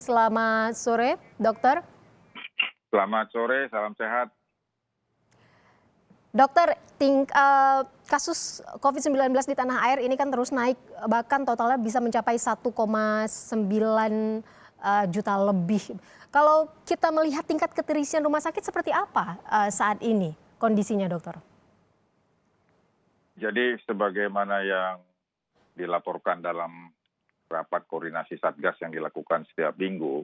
Selamat sore, dokter. Selamat sore, salam sehat. Dokter, kasus COVID-19 di tanah air ini kan terus naik, bahkan totalnya bisa mencapai 1,9 juta lebih. Kalau kita melihat tingkat keterisian rumah sakit seperti apa saat ini kondisinya, dokter? Jadi sebagaimana yang dilaporkan dalam rapat koordinasi Satgas yang dilakukan setiap minggu,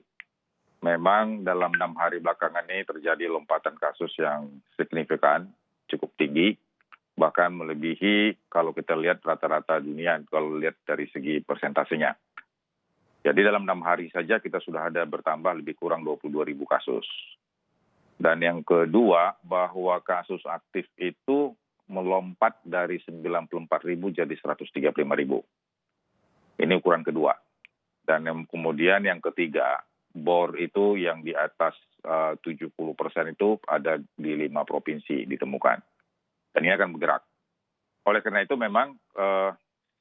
memang dalam 6 hari belakangan ini terjadi lompatan kasus yang signifikan, cukup tinggi, bahkan melebihi kalau kita lihat rata-rata dunia, kalau lihat dari segi persentasenya. Jadi dalam 6 hari saja kita sudah ada bertambah lebih kurang 22.000 kasus. Dan yang kedua, bahwa kasus aktif itu melompat dari 94.000 jadi 135.000. Ini ukuran kedua. Dan kemudian yang ketiga, bor itu yang di atas 70% itu ada di 5 provinsi ditemukan. Dan ini akan bergerak. Oleh karena itu memang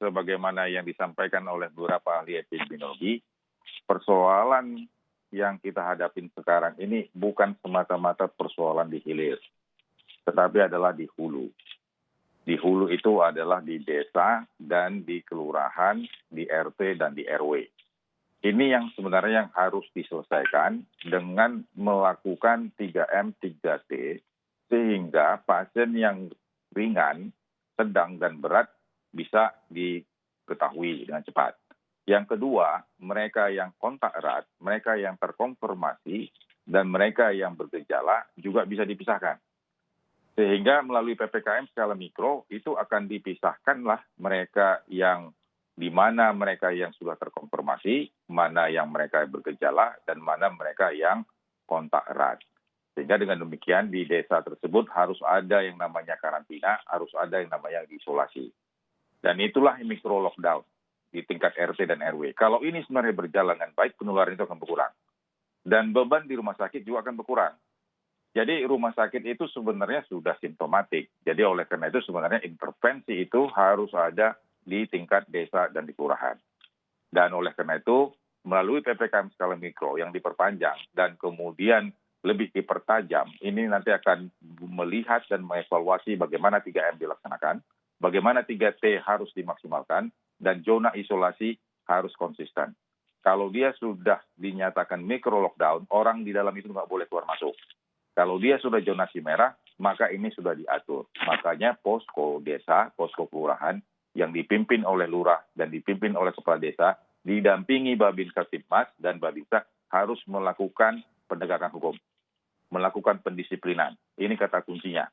sebagaimana yang disampaikan oleh beberapa ahli epidemiologi, persoalan yang kita hadapin sekarang ini bukan semata-mata persoalan di hilir, tetapi adalah di hulu. Di hulu itu adalah di desa dan di kelurahan, di RT dan di RW. Ini yang sebenarnya yang harus diselesaikan dengan melakukan 3M, 3T, sehingga pasien yang ringan, sedang, dan berat bisa diketahui dengan cepat. Yang kedua, mereka yang kontak erat, mereka yang terkonfirmasi, dan mereka yang bergejala juga bisa dipisahkan. Sehingga melalui PPKM skala mikro itu akan dipisahkanlah mereka yang di mana mereka yang sudah terkonfirmasi, mana yang mereka bergejala, dan mana mereka yang kontak erat. Sehingga dengan demikian di desa tersebut harus ada yang namanya karantina, harus ada yang namanya isolasi. Dan itulah mikro lockdown di tingkat RT dan RW. Kalau ini sebenarnya berjalan dengan baik, penularan itu akan berkurang. Dan beban di rumah sakit juga akan berkurang. Jadi rumah sakit itu sebenarnya sudah simptomatik. Jadi oleh karena itu sebenarnya intervensi itu harus ada di tingkat desa dan di kelurahan. Dan oleh karena itu melalui PPKM skala mikro yang diperpanjang dan kemudian lebih dipertajam, ini nanti akan melihat dan mengevaluasi bagaimana 3M dilaksanakan, bagaimana 3T harus dimaksimalkan, dan zona isolasi harus konsisten. Kalau dia sudah dinyatakan mikro lockdown, orang di dalam itu nggak boleh keluar masuk. Kalau dia sudah zonasi merah, maka ini sudah diatur. Makanya posko desa, posko kelurahan yang dipimpin oleh lurah dan dipimpin oleh kepala desa, didampingi Babinsa Tipmas dan Babinsa harus melakukan penegakan hukum, melakukan pendisiplinan. Ini kata kuncinya.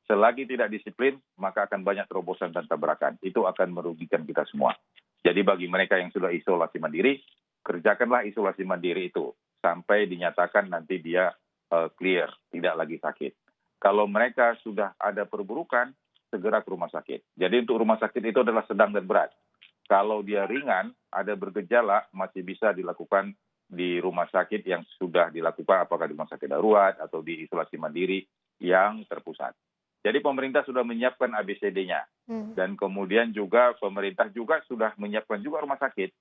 Selagi tidak disiplin, maka akan banyak terobosan dan tabrakan. Itu akan merugikan kita semua. Jadi bagi mereka yang sudah isolasi mandiri, kerjakanlah isolasi mandiri itu sampai dinyatakan nanti dia clear, tidak lagi sakit. Kalau mereka sudah ada perburukan, segera ke rumah sakit. Jadi untuk rumah sakit itu adalah sedang dan berat. Kalau dia ringan, ada bergejala, masih bisa dilakukan di rumah sakit yang sudah dilakukan, apakah di rumah sakit darurat atau di isolasi mandiri yang terpusat. Jadi pemerintah sudah menyiapkan ABCD-nya. Dan kemudian juga pemerintah juga sudah menyiapkan juga rumah sakit.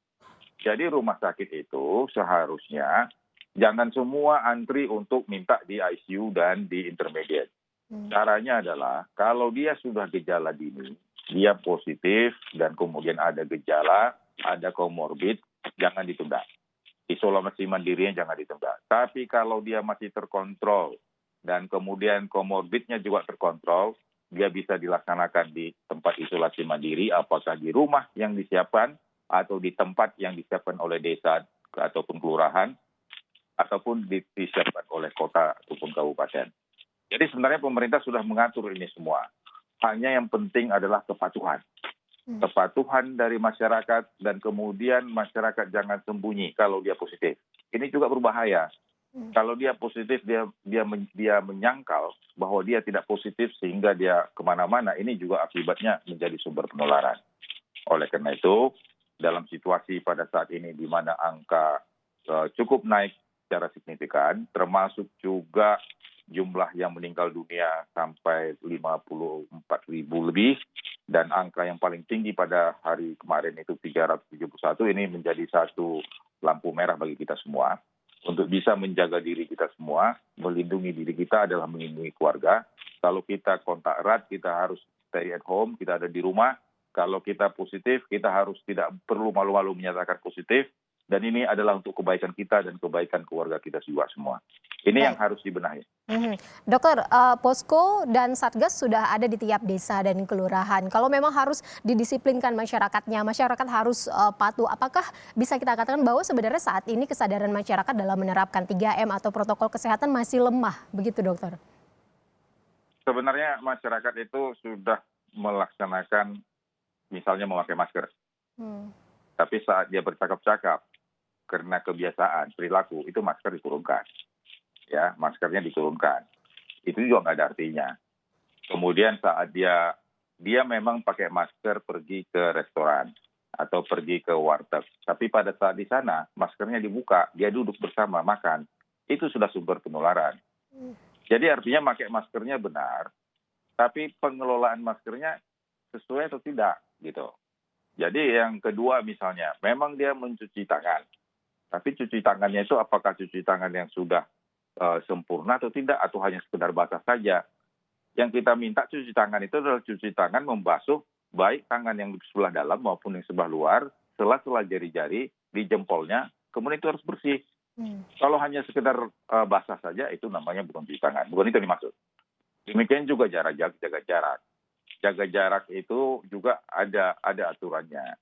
Jadi rumah sakit itu seharusnya jangan semua antri untuk minta di ICU dan di intermediate. Caranya adalah kalau dia sudah gejala dini, dia positif dan kemudian ada gejala, ada komorbid, jangan ditunda. Isolasi mandirinya jangan ditunda. Tapi kalau dia masih terkontrol dan kemudian komorbidnya juga terkontrol, dia bisa dilaksanakan di tempat isolasi mandiri, apakah di rumah yang disiapkan atau di tempat yang disiapkan oleh desa ataupun kelurahan, ataupun disiapkan oleh kota ataupun kabupaten. Jadi sebenarnya pemerintah sudah mengatur ini semua. Hanya yang penting adalah kepatuhan. Kepatuhan dari masyarakat dan kemudian masyarakat jangan sembunyi kalau dia positif. Ini juga berbahaya. Kalau dia positif, dia menyangkal bahwa dia tidak positif sehingga dia kemana-mana. Ini juga akibatnya menjadi sumber penularan. Oleh karena itu, dalam situasi pada saat ini di mana angka cukup naik secara signifikan, termasuk juga jumlah yang meninggal dunia sampai 54.000 lebih, dan angka yang paling tinggi pada hari kemarin itu 371, ini menjadi satu lampu merah bagi kita semua. untuk bisa menjaga diri kita semua, melindungi diri kita adalah melindungi keluarga. Kalau kita kontak erat, kita harus stay at home, kita ada di rumah. Kalau kita positif, kita harus tidak perlu malu-malu menyatakan positif. Dan ini adalah untuk kebaikan kita dan kebaikan keluarga kita juga semua. Ini yang harus dibenahi. Dokter, posko dan satgas sudah ada di tiap desa dan kelurahan. Kalau memang harus didisiplinkan masyarakatnya, masyarakat harus patuh. Apakah bisa kita katakan bahwa sebenarnya saat ini kesadaran masyarakat dalam menerapkan 3M atau protokol kesehatan masih lemah, begitu dokter? Sebenarnya masyarakat itu sudah melaksanakan misalnya memakai masker. Tapi saat dia bercakap-cakap, karena kebiasaan, perilaku, itu masker diturunkan. Ya, maskernya diturunkan. Itu juga nggak ada artinya. Kemudian saat dia memang pakai masker pergi ke restoran atau pergi ke warteg. Tapi pada saat di sana, maskernya dibuka, dia duduk bersama makan. Itu sudah sumber penularan. Jadi artinya pakai maskernya benar, tapi pengelolaan maskernya sesuai atau tidak, gitu. Jadi yang kedua misalnya, memang dia mencuci tangan. Tapi cuci tangannya itu apakah cuci tangan yang sudah sempurna atau tidak, atau hanya sekedar basah saja. Yang kita minta cuci tangan itu adalah cuci tangan membasuh baik tangan yang di sebelah dalam maupun yang sebelah luar, sela-sela jari-jari, di jempolnya, kemudian itu harus bersih. Kalau hanya sekedar basah saja, itu namanya bukan cuci tangan. Bukan itu dimaksud. Demikian juga jaga jarak. Jaga jarak itu juga ada aturannya.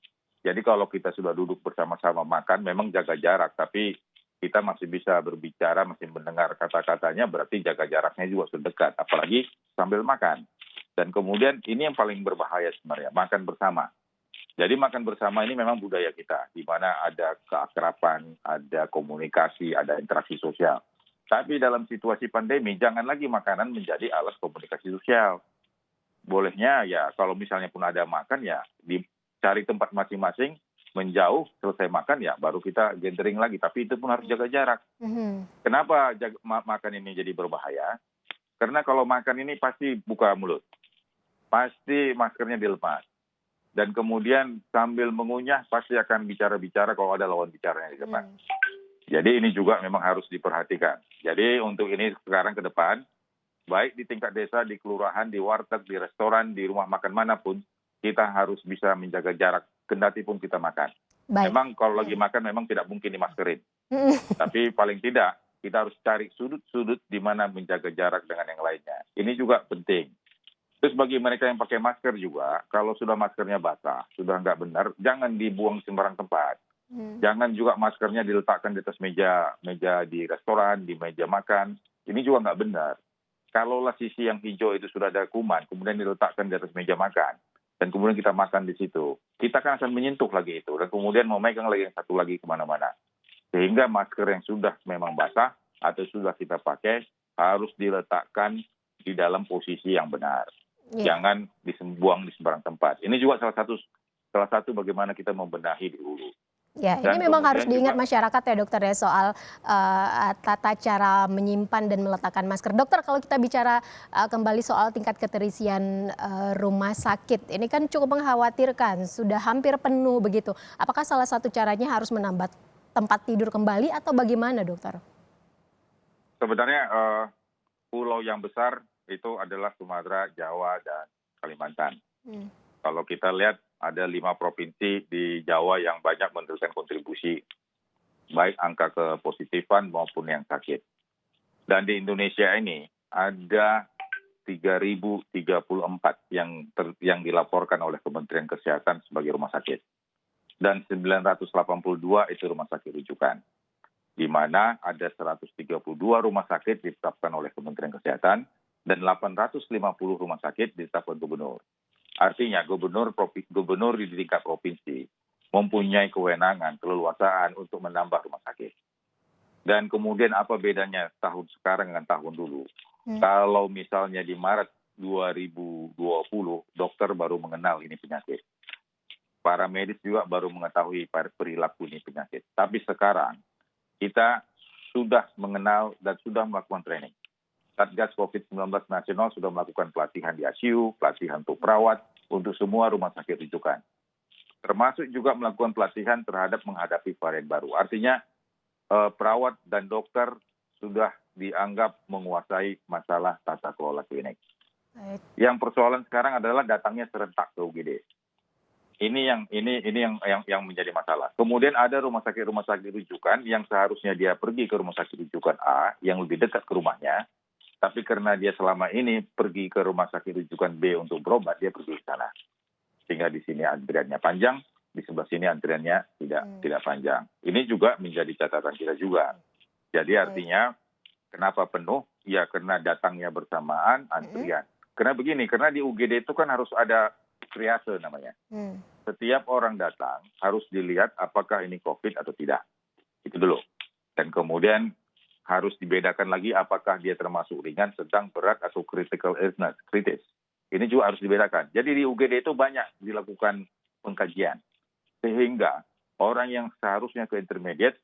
Jadi kalau kita sudah duduk bersama-sama makan, memang jaga jarak, tapi kita masih bisa berbicara, masih mendengar kata-katanya, berarti jaga jaraknya juga sudah dekat, apalagi sambil makan. Dan kemudian ini yang paling berbahaya sebenarnya, makan bersama. Jadi makan bersama ini memang budaya kita, di mana ada keakraban, ada komunikasi, ada interaksi sosial. Tapi dalam situasi pandemi, jangan lagi makanan menjadi alat komunikasi sosial. Bolehnya ya, kalau misalnya pun ada makan ya, cari tempat masing-masing, menjauh, selesai makan ya baru kita gathering lagi. Tapi itu pun harus jaga jarak. Kenapa makan ini jadi berbahaya? Karena kalau makan ini pasti buka mulut. Pasti maskernya dilepas. Dan kemudian sambil mengunyah pasti akan bicara-bicara kalau ada lawan bicaranya di depan. Jadi ini juga memang harus diperhatikan. Jadi untuk ini sekarang ke depan, baik di tingkat desa, di kelurahan, di warteg, di restoran, di rumah makan manapun, kita harus bisa menjaga jarak, kendati pun kita makan. Baik. Memang kalau lagi makan memang tidak mungkin dimaskerin. Tapi paling tidak, kita harus cari sudut-sudut di mana menjaga jarak dengan yang lainnya. Ini juga penting. Terus bagi mereka yang pakai masker juga, kalau sudah maskernya basah, sudah nggak benar, jangan dibuang sembarang tempat. Jangan juga maskernya diletakkan di atas meja di restoran, di meja makan. Ini juga nggak benar. Kalaulah sisi yang hijau itu sudah ada kuman, kemudian diletakkan di atas meja makan, dan kemudian kita makan di situ, kita kan akan menyentuh lagi itu, dan kemudian memegang lagi yang satu lagi kemana-mana. Sehingga masker yang sudah memang basah atau sudah kita pakai harus diletakkan di dalam posisi yang benar. Jangan dibuang di sembarang tempat. Ini juga salah satu bagaimana kita membenahi di hulu. Ya, Dan ini memang harus kemudian diingat juga masyarakat ya dokter ya soal tata cara menyimpan dan meletakkan masker. Dokter, kalau kita bicara kembali soal tingkat keterisian rumah sakit, ini kan cukup mengkhawatirkan, sudah hampir penuh begitu. Apakah salah satu caranya harus menambah tempat tidur kembali atau bagaimana dokter? sebenarnya pulau yang besar itu adalah Sumatera, Jawa, dan Kalimantan. Kalau kita lihat ada 5 provinsi di Jawa yang banyak memberikan kontribusi, baik angka kepositifan maupun yang sakit. Dan di Indonesia ini ada 3.034 yang dilaporkan oleh Kementerian Kesehatan sebagai rumah sakit. Dan 982 itu rumah sakit rujukan. Di mana ada 132 rumah sakit ditetapkan oleh Kementerian Kesehatan dan 850 rumah sakit ditetapkan gubernur. Artinya gubernur di tingkat provinsi mempunyai kewenangan, keleluasaan untuk menambah rumah sakit. Dan kemudian apa bedanya tahun sekarang dengan tahun dulu? Kalau misalnya di Maret 2020, dokter baru mengenal ini penyakit. Para medis juga baru mengetahui perilaku ini penyakit. Tapi sekarang kita sudah mengenal dan sudah melakukan training. Satgas COVID-19 Nasional sudah melakukan pelatihan di ICU, pelatihan untuk perawat, untuk semua rumah sakit rujukan. Termasuk juga melakukan pelatihan terhadap menghadapi varian baru. Artinya perawat dan dokter sudah dianggap menguasai masalah tata kelola klinik. Baik. Yang persoalan sekarang adalah datangnya serentak ke UGD. Ini yang menjadi masalah. Kemudian ada rumah sakit rujukan yang seharusnya dia pergi ke rumah sakit rujukan A yang lebih dekat ke rumahnya, tapi karena dia selama ini pergi ke rumah sakit rujukan B untuk berobat, dia pergi ke sana. Sehingga di sini antriannya panjang, di sebelah sini antriannya tidak panjang. Ini juga menjadi catatan kita juga. Jadi artinya kenapa penuh? Ya karena datangnya bersamaan antrian. Karena begini, karena di UGD itu kan harus ada triase namanya. Setiap orang datang harus dilihat apakah ini COVID atau tidak. Itu dulu. Dan kemudian harus dibedakan lagi apakah dia termasuk ringan, sedang, berat, atau critical illness, kritis. Ini juga harus dibedakan. Jadi di UGD itu banyak dilakukan pengkajian. Sehingga orang yang seharusnya ke intermediate,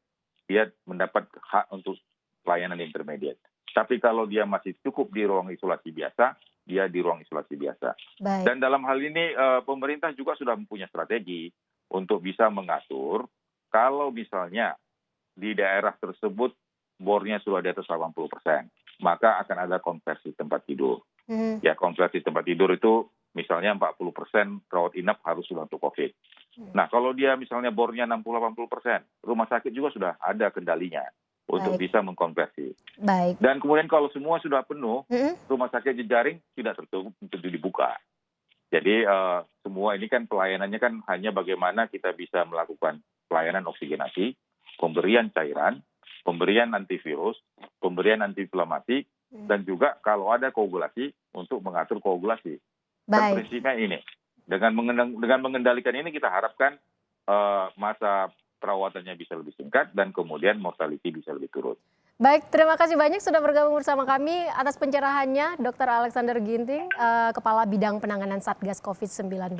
dia mendapat hak untuk pelayanan intermediate. Tapi kalau dia masih cukup di ruang isolasi biasa, dia di ruang isolasi biasa. Baik. Dan dalam hal ini pemerintah juga sudah mempunyai strategi untuk bisa mengatur kalau misalnya di daerah tersebut bornya sudah di atas 80%, maka akan ada konversi tempat tidur. Ya, konversi tempat tidur itu misalnya 40% rawat inap harus sudah untuk COVID. Nah, kalau dia misalnya bornya 60-80%, rumah sakit juga sudah ada kendalinya untuk bisa mengkonversi. Baik. Dan kemudian kalau semua sudah penuh, rumah sakit jejaring tidak tertutup untuk dibuka. Jadi semua ini kan pelayanannya kan hanya bagaimana kita bisa melakukan pelayanan oksigenasi, pemberian cairan, pemberian antivirus, pemberian antiinflamasi, dan juga kalau ada koagulasi untuk mengatur koagulasi. Dan prinsipnya ini, dengan mengendalikan ini kita harapkan masa perawatannya bisa lebih singkat dan kemudian mortality bisa lebih turun. Baik, terima kasih banyak sudah bergabung bersama kami atas pencerahannya, Dr. Alexander Ginting, Kepala Bidang Penanganan Satgas COVID-19.